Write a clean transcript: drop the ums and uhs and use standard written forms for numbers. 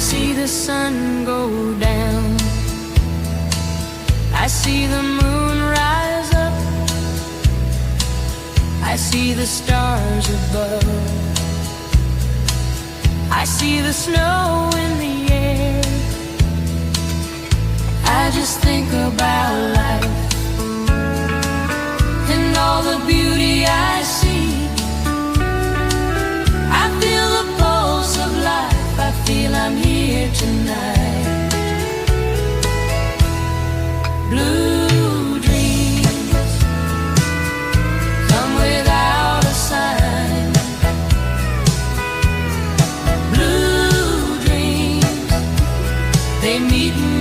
see the sun go down, I see the moon rise up, I see the stars above, I see the snow in the air. I just think about life and all the beauty I see. I feel the pulse of life, I feel I'm here tonight. Blue dreams come without a sign. Blue dreams, they meet me